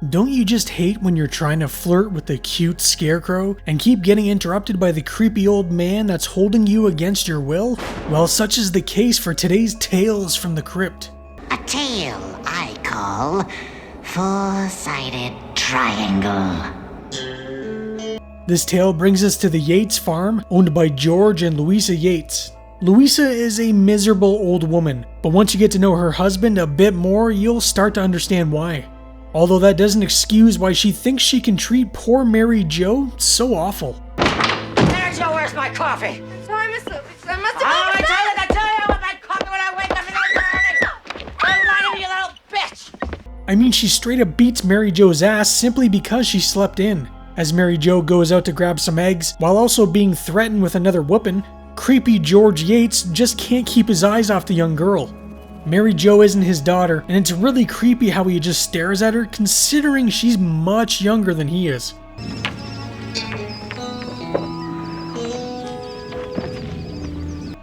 Don't you just hate when you're trying to flirt with the cute scarecrow and keep getting interrupted by the creepy old man that's holding you against your will? Well, such is the case for today's Tales from the Crypt. A tale I call Four-Sided Triangle. This tale brings us to the Yates farm, owned by George and Louisa Yates. Louisa is a miserable old woman, but once you get to know her husband a bit more, you'll start to understand why. Although that doesn't excuse why she thinks she can treat poor Mary Jo so awful. Mary Jo, where's my coffee? Sorry, Miss Lewis. I must have... I tell you, I want my coffee when I wake up in the morning. Don't lie to me, you little bitch. I mean, she straight up beats Mary Jo's ass simply because she slept in. As Mary Jo goes out to grab some eggs, while also being threatened with another whooping, creepy George Yates just can't keep his eyes off the young girl. Mary Jo isn't his daughter, and it's really creepy how he just stares at her considering she's much younger than he is.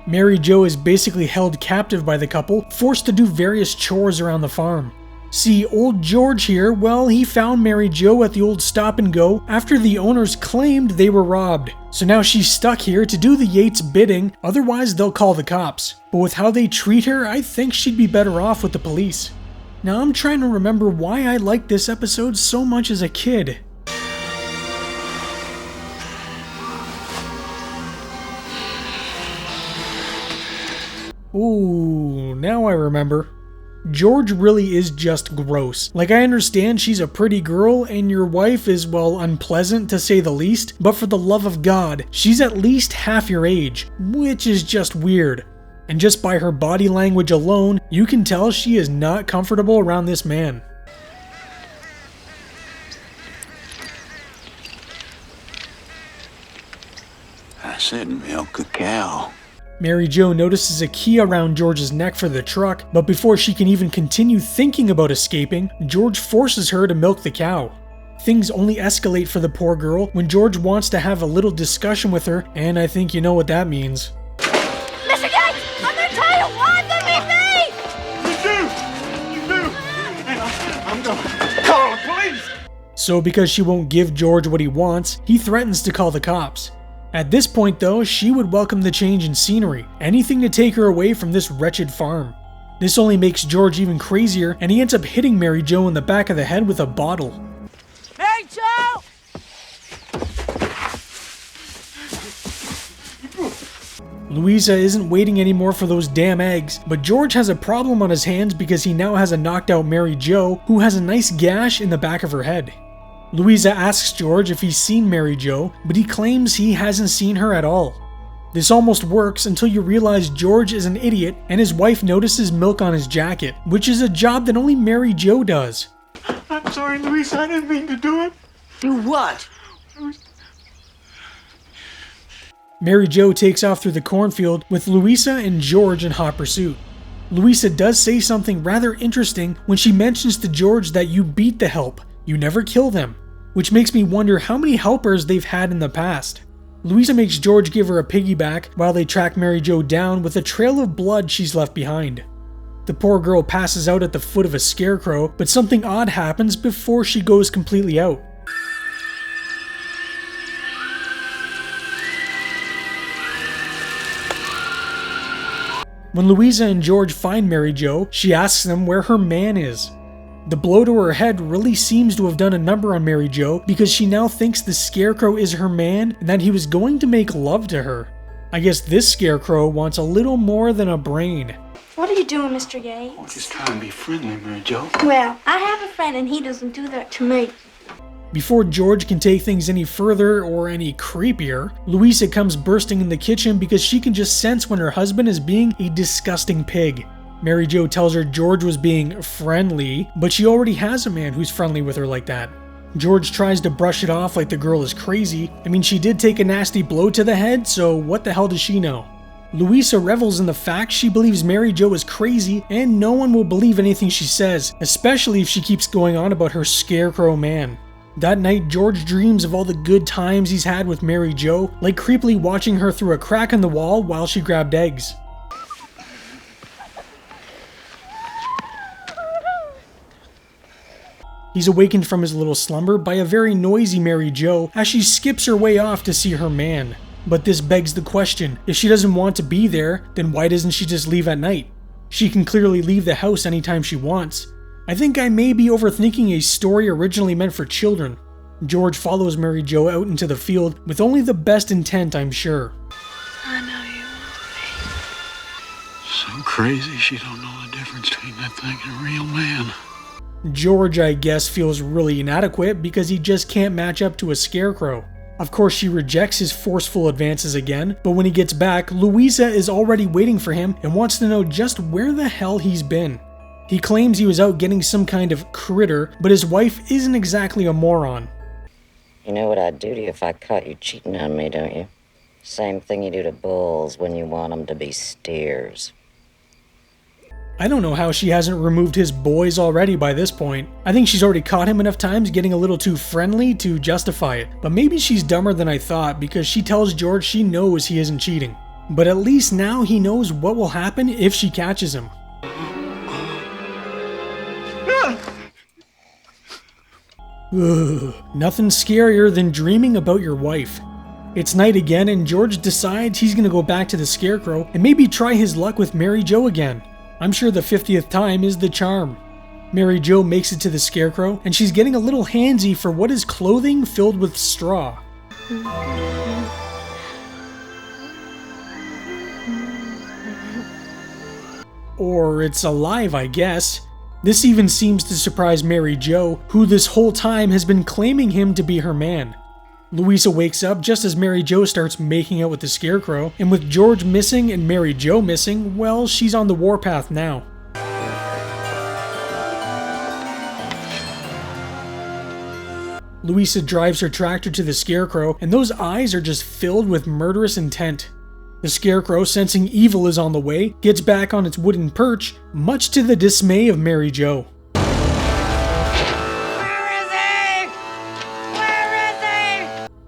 Mary Jo is basically held captive by the couple, forced to do various chores around the farm. See, old George here, well, he found Mary Jo at the old stop and go after the owners claimed they were robbed. So now she's stuck here to do the Yates bidding, otherwise they'll call the cops. But with how they treat her, I think she'd be better off with the police. Now I'm trying to remember why I liked this episode so much as a kid. Ooh, now I remember. George really is just gross. Like, I understand she's a pretty girl and your wife is, well, unpleasant to say the least, but for the love of God, she's at least half your age, which is just weird. And just by her body language alone, you can tell she is not comfortable around this man. I said milk a cow. Mary Jo notices a key around George's neck for the truck, but before she can even continue thinking about escaping, George forces her to milk the cow. Things only escalate for the poor girl when George wants to have a little discussion with her, and I think you know what that means. Mr. Yates, I'm gonna tell you why I'm gonna be me! You do! And I'm gonna call the police! So because she won't give George what he wants, he threatens to call the cops. At this point though, she would welcome the change in scenery, anything to take her away from this wretched farm. This only makes George even crazier, and he ends up hitting Mary Jo in the back of the head with a bottle. Mary Jo! Louisa isn't waiting anymore for those damn eggs, but George has a problem on his hands because he now has a knocked out Mary Jo who has a nice gash in the back of her head. Louisa asks George if he's seen Mary Jo, but he claims he hasn't seen her at all. This almost works until you realize George is an idiot and his wife notices milk on his jacket, which is a job that only Mary Jo does. I'm sorry, Louisa, I didn't mean to do it. Do what? Mary Jo takes off through the cornfield with Louisa and George in hot pursuit. Louisa does say something rather interesting when she mentions to George that you beat the help, you never kill them, which makes me wonder how many helpers they've had in the past. Louisa makes George give her a piggyback while they track Mary Jo down with a trail of blood she's left behind. The poor girl passes out at the foot of a scarecrow, but something odd happens before she goes completely out. When Louisa and George find Mary Jo, she asks them where her man is. The blow to her head really seems to have done a number on Mary Jo because she now thinks the scarecrow is her man and that he was going to make love to her. I guess this scarecrow wants a little more than a brain. What are you doing, Mr. Yates? I'm just trying to be friendly, Mary Jo. Well, I have a friend and he doesn't do that to me. Before George can take things any further or any creepier, Louisa comes bursting in the kitchen because she can just sense when her husband is being a disgusting pig. Mary Jo tells her George was being friendly, but she already has a man who's friendly with her like that. George tries to brush it off like the girl is crazy. I mean, she did take a nasty blow to the head, so what the hell does she know? Louisa revels in the fact she believes Mary Jo is crazy and no one will believe anything she says, especially if she keeps going on about her scarecrow man. That night, George dreams of all the good times he's had with Mary Jo, like creepily watching her through a crack in the wall while she grabbed eggs. He's awakened from his little slumber by a very noisy Mary Jo as she skips her way off to see her man. But this begs the question, if she doesn't want to be there, then why doesn't she just leave at night? She can clearly leave the house anytime she wants. I think I may be overthinking a story originally meant for children. George follows Mary Jo out into the field with only the best intent, I'm sure. I know you want me. So crazy she don't know the difference between that thing and a real man. George, I guess, feels really inadequate because he just can't match up to a scarecrow. Of course, she rejects his forceful advances again, but when he gets back, Louisa is already waiting for him and wants to know just where the hell he's been. He claims he was out getting some kind of critter, but his wife isn't exactly a moron. You know what I'd do to you if I caught you cheating on me, don't you? Same thing you do to bulls when you want them to be steers. I don't know how she hasn't removed his boys already by this point. I think she's already caught him enough times getting a little too friendly to justify it. But maybe she's dumber than I thought because she tells George she knows he isn't cheating. But at least now he knows what will happen if she catches him. Ugh, nothing scarier than dreaming about your wife. It's night again and George decides he's gonna go back to the Scarecrow and maybe try his luck with Mary Jo again. I'm sure the 50th time is the charm. Mary Jo makes it to the Scarecrow and she's getting a little handsy for what is clothing filled with straw. Or it's alive, I guess. This even seems to surprise Mary Jo, who this whole time has been claiming him to be her man. Louisa wakes up just as Mary Jo starts making out with the Scarecrow, and with George missing and Mary Jo missing, well, she's on the warpath now. Louisa drives her tractor to the Scarecrow, and those eyes are just filled with murderous intent. The Scarecrow, sensing evil is on the way, gets back on its wooden perch, much to the dismay of Mary Jo.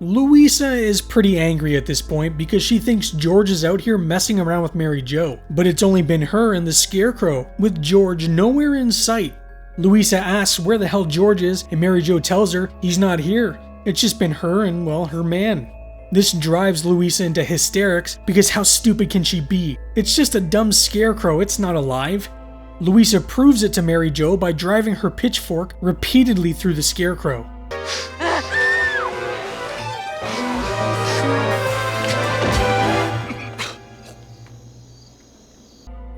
Louisa is pretty angry at this point because she thinks George is out here messing around with Mary Jo, but it's only been her and the Scarecrow, with George nowhere in sight. Louisa asks where the hell George is, and Mary Jo tells her he's not here. It's just been her and, well, her man. This drives Louisa into hysterics because how stupid can she be? It's just a dumb Scarecrow, it's not alive. Louisa proves it to Mary Jo by driving her pitchfork repeatedly through the Scarecrow.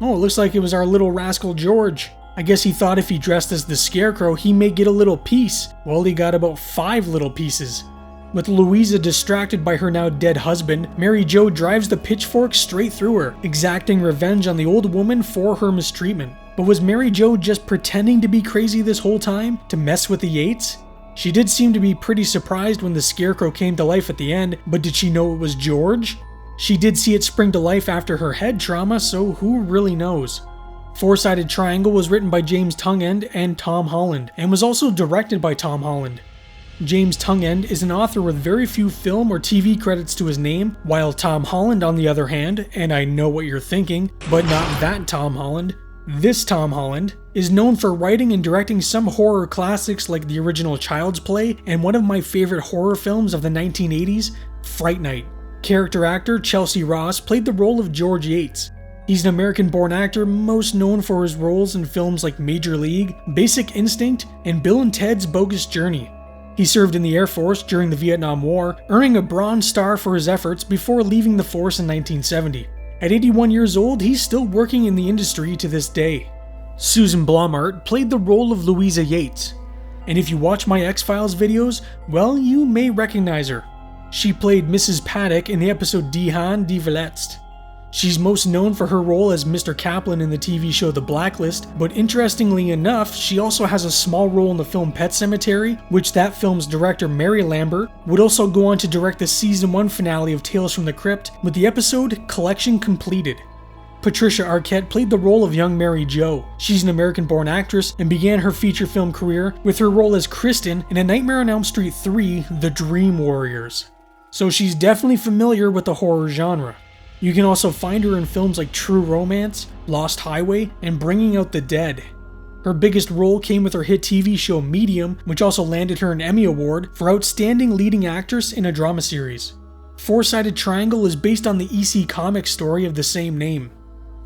Oh, it looks like it was our little rascal George. I guess he thought if he dressed as the Scarecrow, he may get a little piece. Well, he got about 5 little pieces. With Louisa distracted by her now dead husband, Mary Jo drives the pitchfork straight through her, exacting revenge on the old woman for her mistreatment. But was Mary Jo just pretending to be crazy this whole time, to mess with the Yates? She did seem to be pretty surprised when the Scarecrow came to life at the end, but did she know it was George? She did see it spring to life after her head trauma, so who really knows? Four-Sided Triangle was written by James Tungend and Tom Holland, and was also directed by Tom Holland. James Tungend is an author with very few film or TV credits to his name, while Tom Holland, on the other hand, and I know what you're thinking, but not that Tom Holland, this Tom Holland, is known for writing and directing some horror classics like the original Child's Play and one of my favorite horror films of the 1980s, Fright Night. Character actor Chelsea Ross played the role of George Yates. He's an American-born actor most known for his roles in films like Major League, Basic Instinct, and Bill and Ted's Bogus Journey. He served in the Air Force during the Vietnam War, earning a Bronze Star for his efforts before leaving the force in 1970. At 81 years old, he's still working in the industry to this day. Susan Blomart played the role of Louisa Yates. And if you watch my X-Files videos, well, you may recognize her. She played Mrs. Paddock in the episode Die Hand die Verletzt. She's most known for her role as Mr. Kaplan in the TV show The Blacklist, but interestingly enough, she also has a small role in the film Pet Sematary, which that film's director Mary Lambert would also go on to direct the season 1 finale of Tales from the Crypt, with the episode Collection Completed. Patricia Arquette played the role of young Mary Jo. She's an American-born actress and began her feature film career with her role as Kristen in A Nightmare on Elm Street 3, The Dream Warriors. So she's definitely familiar with the horror genre. You can also find her in films like True Romance, Lost Highway, and Bringing Out the Dead. Her biggest role came with her hit TV show Medium, which also landed her an Emmy Award for Outstanding Leading Actress in a Drama Series. Four-Sided Triangle is based on the EC Comics story of the same name.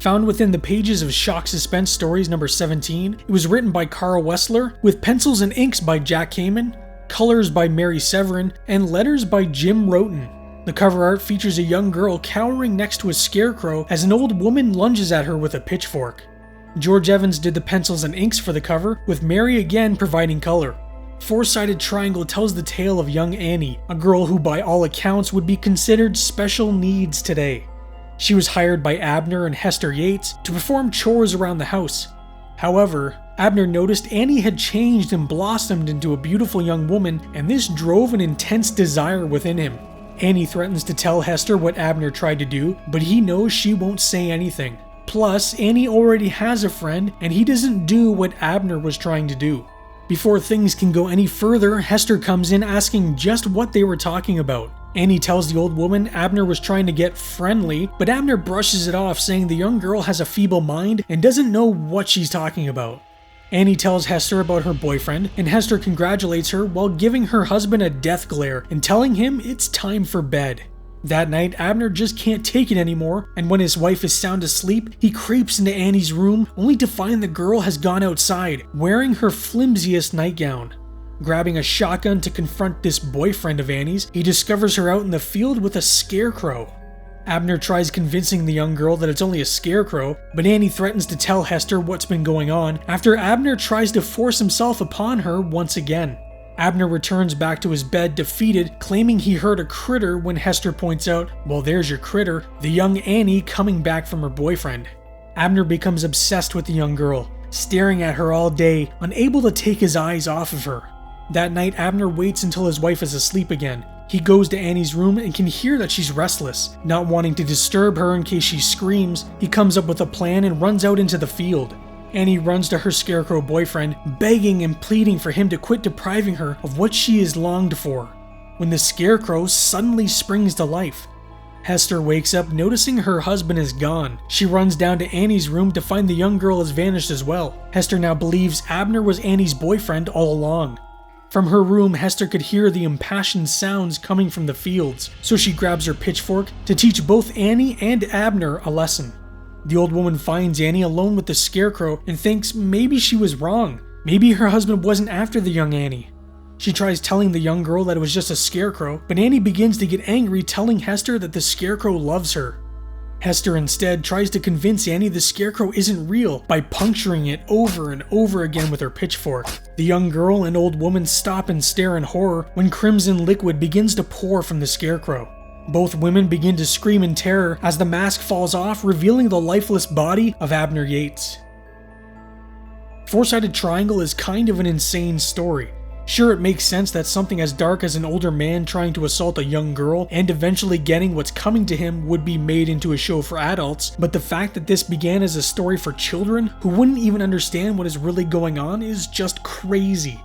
Found within the pages of Shock Suspense Stories number 17, it was written by Carl Wessler, with pencils and inks by Jack Kamen, colors by Mary Severin, and letters by Jim Roten. The cover art features a young girl cowering next to a scarecrow as an old woman lunges at her with a pitchfork. George Evans did the pencils and inks for the cover, with Mary again providing color. Four-Sided Triangle tells the tale of young Annie, a girl who by all accounts would be considered special needs today. She was hired by Abner and Hester Yates to perform chores around the house. However, Abner noticed Annie had changed and blossomed into a beautiful young woman, and this drove an intense desire within him. Annie threatens to tell Hester what Abner tried to do, but he knows she won't say anything. Plus, Annie already has a friend, and he doesn't do what Abner was trying to do. Before things can go any further, Hester comes in asking just what they were talking about. Annie tells the old woman Abner was trying to get friendly, but Abner brushes it off, saying the young girl has a feeble mind and doesn't know what she's talking about. Annie tells Hester about her boyfriend, and Hester congratulates her while giving her husband a death glare and telling him it's time for bed. That night, Abner just can't take it anymore, and when his wife is sound asleep, he creeps into Annie's room only to find the girl has gone outside, wearing her flimsiest nightgown. Grabbing a shotgun to confront this boyfriend of Annie's, he discovers her out in the field with a scarecrow. Abner tries convincing the young girl that it's only a scarecrow, but Annie threatens to tell Hester what's been going on after Abner tries to force himself upon her once again. Abner returns back to his bed defeated, claiming he heard a critter when Hester points out, well, there's your critter, the young Annie coming back from her boyfriend. Abner becomes obsessed with the young girl, staring at her all day, unable to take his eyes off of her. That night, Abner waits until his wife is asleep again. He goes to Annie's room and can hear that she's restless. Not wanting to disturb her in case she screams, he comes up with a plan and runs out into the field. Annie runs to her scarecrow boyfriend, begging and pleading for him to quit depriving her of what she has longed for, when the scarecrow suddenly springs to life. Hester wakes up noticing her husband is gone. She runs down to Annie's room to find the young girl has vanished as well. Hester now believes Abner was Annie's boyfriend all along. From her room, Hester could hear the impassioned sounds coming from the fields, so she grabs her pitchfork to teach both Annie and Abner a lesson. The old woman finds Annie alone with the scarecrow and thinks maybe she was wrong. Maybe her husband wasn't after the young Annie. She tries telling the young girl that it was just a scarecrow, but Annie begins to get angry, telling Hester that the scarecrow loves her. Hester instead tries to convince Annie the scarecrow isn't real by puncturing it over and over again with her pitchfork. The young girl and old woman stop and stare in horror when crimson liquid begins to pour from the scarecrow. Both women begin to scream in terror as the mask falls off, revealing the lifeless body of Abner Yates. Four-Sided Triangle is kind of an insane story. Sure, it makes sense that something as dark as an older man trying to assault a young girl and eventually getting what's coming to him would be made into a show for adults, but the fact that this began as a story for children who wouldn't even understand what is really going on is just crazy.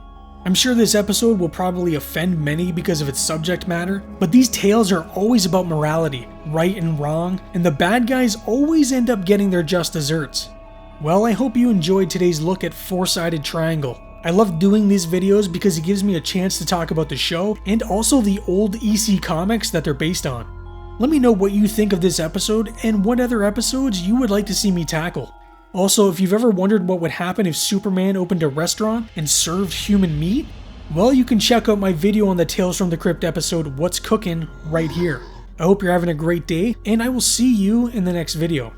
I'm sure this episode will probably offend many because of its subject matter, but these tales are always about morality, right and wrong, and the bad guys always end up getting their just desserts. Well, I hope you enjoyed today's look at Four-Sided Triangle. I love doing these videos because it gives me a chance to talk about the show and also the old EC comics that they're based on. Let me know what you think of this episode and what other episodes you would like to see me tackle. Also, if you've ever wondered what would happen if Superman opened a restaurant and served human meat, well, you can check out my video on the Tales from the Crypt episode What's Cookin' right here. I hope you're having a great day, and I will see you in the next video.